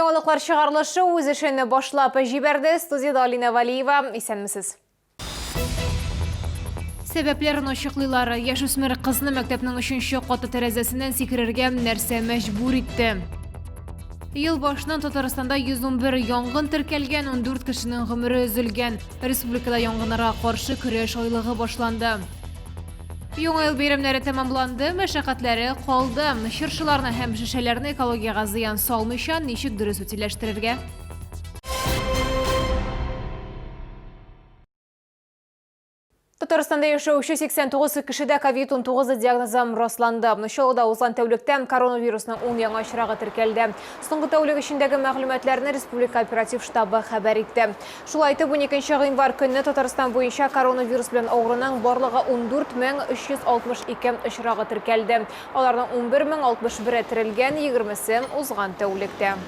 Яңалыклар чыгарылышы үз эшен башлап җибәрде. Студияда Алина Валиева, исәнмесез? Сәбәпләрен ачыклыйлар. Яшүсмер кызны мәктәпнең 3нче каты тәрәзәсеннән сикерергә нәрсә мәҗбүр итте. Ел башынан Татарстанда 111 янгын теркәлгән, 14 кешенең гомере өзелгән. Республикада янгыннарга каршы көрәш айлыгы башланды. Яңа ел бәйрәмнәре тәмамланды, мәшәкатьләре калды. Чыршыларны һәм шешәләрне экологиягә зыян салмыйча ничек дөрес утилләштерергә? Татарстанда яшәүче 89 кешедә COVID-19 диагнозы расланды. Шулда узган тәүлектә коронавирусның 10 яңа очрагы теркәлде. Соңгы тәүлек эчендәге мәгълүматларны Республика оператив штабы хәбәр итте. Шулай итеп, 12 гыйнвар көнне Татарстан буенча коронавирус белән авыруның барлыгы 14362 очрагы теркәлде. Аларның 11061 терелгән, 20се узган тәүлектә.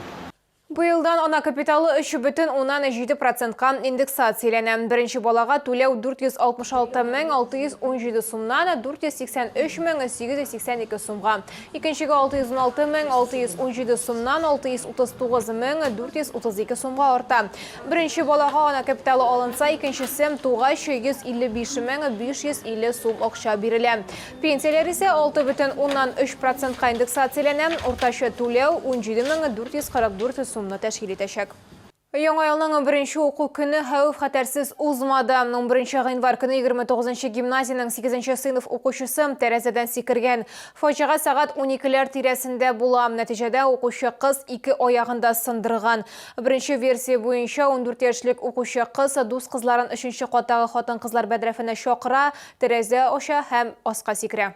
Бу елдан ана капиталы 3,7%ка индексацияләнә. Беренче балага түләү 466,617 сумнан 483,882 сумга. Икенчегә 616,617 сумнан 639,432 сумга арта. Беренче балага ана капиталы алынса, икенчесе тугач 155,550 сум акча бирелә. Пенсияләр исә 6,3%ка индексацияләнә. Уртача түләү 17444 сумны тәшкил итәчәк. Яңа елның беренче уку көне хәвеф-хәтәрсез узмады. 11 гыйнвар көне 29 гимназияның 8 сыйныф укучысы тәрәзәдән сикергән. Фаҗига сагат 12ләр тирәсендә була. Нәтиҗәдә укучы кыз 2 аягында сындырган. Беренче версия буенча 14 яшьлек укучы кыз дус кызларын 3нче каттагы хатын-кызлар бәдрәфенә чакыра, тәрәзә аша һәм аска сикерә.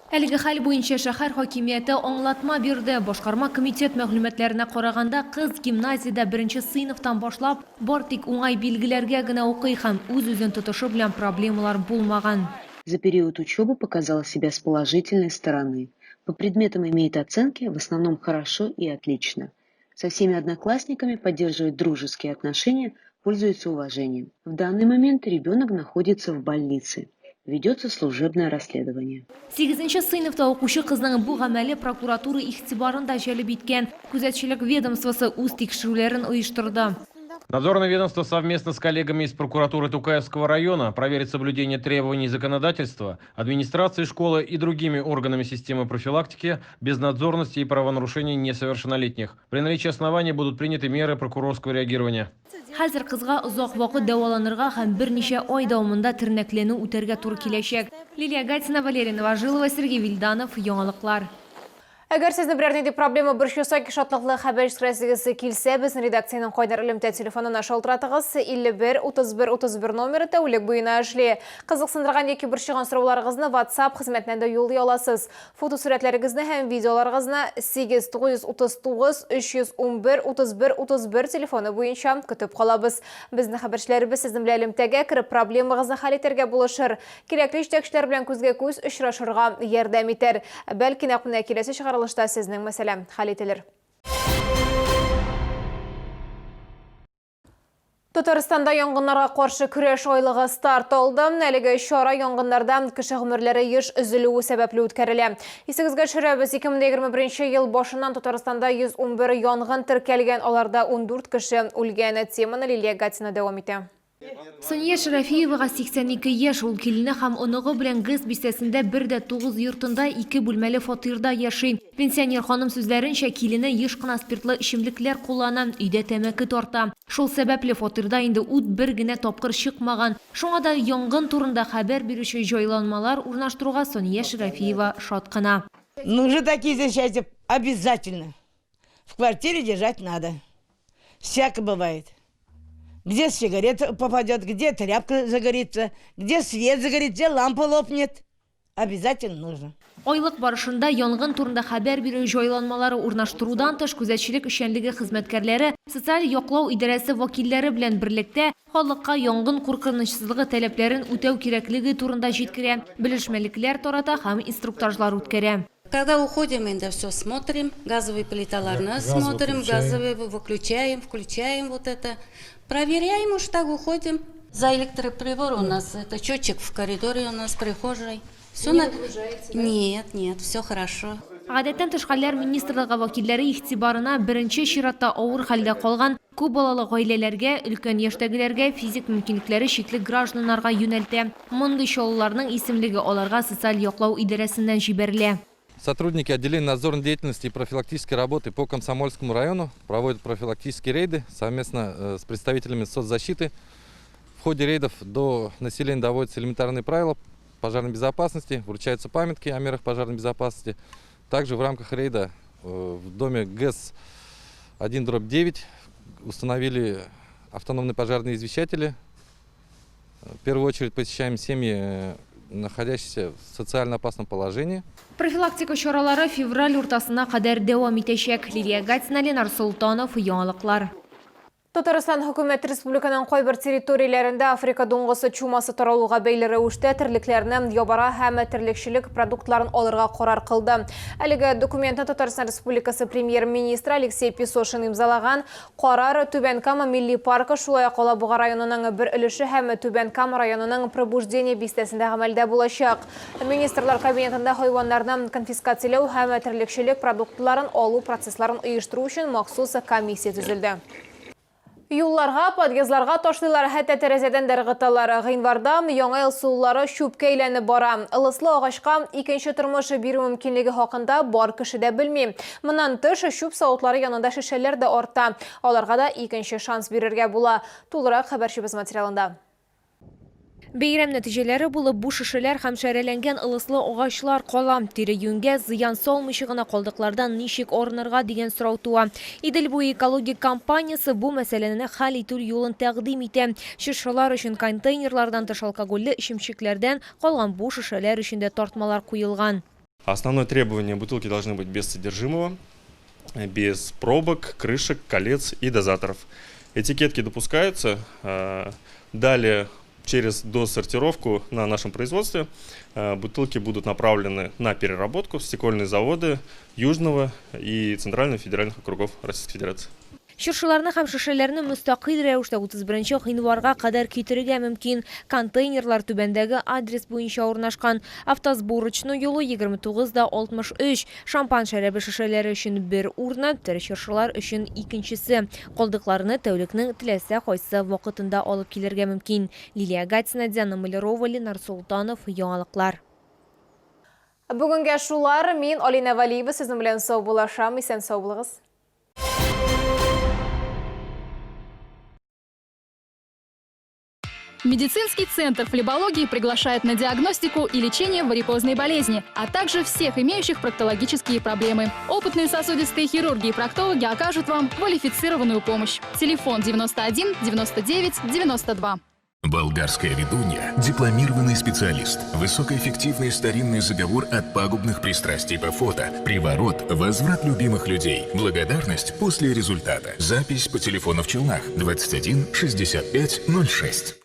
Әлеге хәл буенча шәһәр хакимияте аңлатма бирде. Башкарма комитет мәгълүматларына караганда, кыз гимназиядә 1нче сыйныфтан башлап, бар тик уңай билгеләргә генә укый һәм үз-үзен тотышы белән проблемалар булмаган. За период учебы показала себя с положительной стороны. По предметам имеет оценки в основном хорошо и отлично. Со всеми одноклассниками поддерживает дружеские отношения, пользуется уважением. В данный момент ребенок находится в больнице. Ведется служебное расследование. 8нче сыйныфта укучы кызның бу гамәле прокуратура игътибарын да җәлеп иткән. Күзәтчелек ведомствосы үз тикшерүләрен оештырды. Надзорное ведомство совместно с коллегами из прокуратуры Тукаевского района проверит соблюдение требований законодательства, администрации школы и другими органами системы профилактики безнадзорности и правонарушений несовершеннолетних. При наличии оснований будут приняты меры прокурорского реагирования. Хәзер кызга озак вакыт дәваланырга һәм берничә ай дәвамында тернәкленү үтәргә туры киләчәк. Лилия Гатина, Валерий Новожилова, Сергей Вильданов, Яңалыклар. Әгәр сезне берәр нинди проблема борчыса, шатлыклы хәбәр җиткерәсегез килсә, безнең редакциянең кайнар элемтә телефонына шалтыратыгыз. 51-31-31 номеры тәүлек буена эшли. Кызыксындырган яки борчыган сорауларыгызны WhatsApp хезмәтеннән дә юллый аласыз. Фотосурәтләрегезне һәм видеоларыгызны 8939-311-31-31 телефоны буенча көтеп калабыз. Безнең хәбәрчеләребез сезнең белән элемтәгә кереп проблемагызны хәл итәргә булышыр. Кирәкле җитәкчеләр белән күзгә-күз очрашырга ярдәм итәр. Бәлки нәкъ киләсе чыгарылышта сезнең мәсьәлә хәл ителер. Татарстанда янгыннарга каршы көрәш айлыгы старт алды. Әлеге чара янгыннардан кеше гомерләре еш өзелүе сәбәпле үткәрелә. Исегезгә төшерәбез, 2021 ел башыннан Татарстанда 111 янгын теркәлгән, аларда 14 кеше үлгән. Теманы Лилия Гатина дәвам итә. Сония Шарафиевага 82 яшь, ул килене һәм оныгы белән ГЭС бистәсендә 1-9 йортында 2 бүлмәле фатирда яши. Пенсионер ханым сүзләренчә, килене еш кына спиртлы эчемлекләр куллана, өйдә тәмәке тарта. Шул сәбәпле фатирда инде ут бер генә тапкыр чыкмаган. Шуңа да янгын турында хәбәр бирүче җайланмалар урнаштыруга Сония Шарафиева шат кына. Нужно такие защиты обязательно. В квартире держать надо. Всяко бывает. Где сигарета попадет, где тряпка загорится, где свет загорит, где лампа лопнет. Обязательно нужно. Айлык барышында янгын турында хәбәр бирү җайланмалары урнаштырудан тыш күзәтчелек эшчәнлеге хезмәткәрләре социаль яклау идарәсе вәкилләре белән берлектә халыкка янгын куркынычсызлыгы таләпләрен үтәү кирәклеге турында җиткерә, белешмәлекләр тарата һәм инструктажлар үткәрә. Когда уходим, это все смотрим, газовые плиталарны смотрим, газовые выключаем, включаем вот это. Проверяем, уж так уходим. За электроприбор у нас это счетчик в коридоре у нас, в прихожей. Все не выгружаете, да? Нет, все хорошо. Гадәттән тыш хәлләр министрлыгы вәкилләре игътибарына беренче чиратта авыр хәлдә калган күп балалы гаиләләргә, өлкән яшьтәгеләргә, физик мөмкинлекләре чикле гражданнарга юнәлтә. Мондый чалуларның исемлеге аларга социаль яклау идарәсеннән җибәрелә. Сотрудники отделения надзорной деятельности и профилактической работы по Комсомольскому району проводят профилактические рейды совместно с представителями соцзащиты. В ходе рейдов до населения доводятся элементарные правила пожарной безопасности, вручаются памятки о мерах пожарной безопасности. Также в рамках рейда в доме ГЭС 1/9 установили автономные пожарные извещатели. В первую очередь посещаем семьи, находящиеся в социально опасном положении. Профилактика чаралары февраль уртасына кадәр дәвам итәчәк. Лилия Гатина, Ленар Султанов, яңалыклар. Татарстан хөкүмәт республиканың кайбер территорияләрендә Африка дуңгысы чумасы таралуга бәйле рәвештә терлекләрне ябара һәм терлекчелек продуктларын алырга карар кылды. Әлеге документны Татарстан Республикасы премьер-министры Алексей Песошин имзалаган. Карар Түбән Кама милли паркы, шулай ук Алабуга районының бер өлеше һәм Түбән Кама районының Пробуждение бистәсендә гамәлдә булачак. Министрлар кабинетында хайваннарны конфискацияләү һәм терлекчелек продуктларын алу процессларын оештыру өчен махсус комиссия төзелде. Юлларга, подъездларга ташлыйлар, хәтта тәрәзәдән дә ыргыталар. Гыйнварда яңа ел сулары чүпкә әйләнеп бара. Ылыслы агачка икенче тормыш бирү мөмкинлеге хакында бар кеше дә белми. Моннан тыш чүп савытлары янында шешәләр дә арта. Аларга да икенче шанс бирергә була. Тулырак хәбәрчебез материалында. Бәйрәм нәтиҗәләре булып бу шешәләр һәм шәрәләнгән ылыслы агачлар кала. Тирә-юньгә зыян салмыйча гына калдыклардан ничек арынырга дигән сорау туа. Идел буе экологик компаниясе бу мәсьәләне хәл итү юлын тәкъдим итә. Шешәләр өчен контейнерлардан тыш алкогольле эчемчекләрдән калган бу шешәләр өчен дә тартмалар куелган. Основное требование: бутылки должны быть без содержимого, без пробок, крышек, колец и дозаторов. Этикетки допускаются. Далее, через досортировку на нашем производстве бутылки будут направлены на переработку в стекольные заводы Южного и Центрального федеральных округов Российской Федерации. Шыршыларны һәм шешәләрне мөстәкыйль рәвештә 31 гыйнварга кадәр китерергә мөмкин. Контейнерлар түбәндәге адрес буенча урнашкан. Автосборочный юлы 29/63. Шампан шәрабы шешәләре өчен бер урны, тере шыршылар өчен икенчесе. Калдыкларны тәүлекнең теләсә кайсы вакытында алып килергә мөмкин. Лилия Гатина, Диана Малярова, Ленар Султанов, яңалыклар. Бүгенгә шулар. Мин Алина Валиева сезнең белән сау булашам. Исән сау булыгыз. Медицинский центр флебологии приглашает на диагностику и лечение варикозной болезни, а также всех имеющих проктологические проблемы. Опытные сосудистые хирурги и проктологи окажут вам квалифицированную помощь. Телефон 91 99 92. Болгарская ведунья – дипломированный специалист. Высокоэффективный старинный заговор от пагубных пристрастий по фото. Приворот – возврат любимых людей. Благодарность после результата. Запись по телефону в Челнах 21 65 06.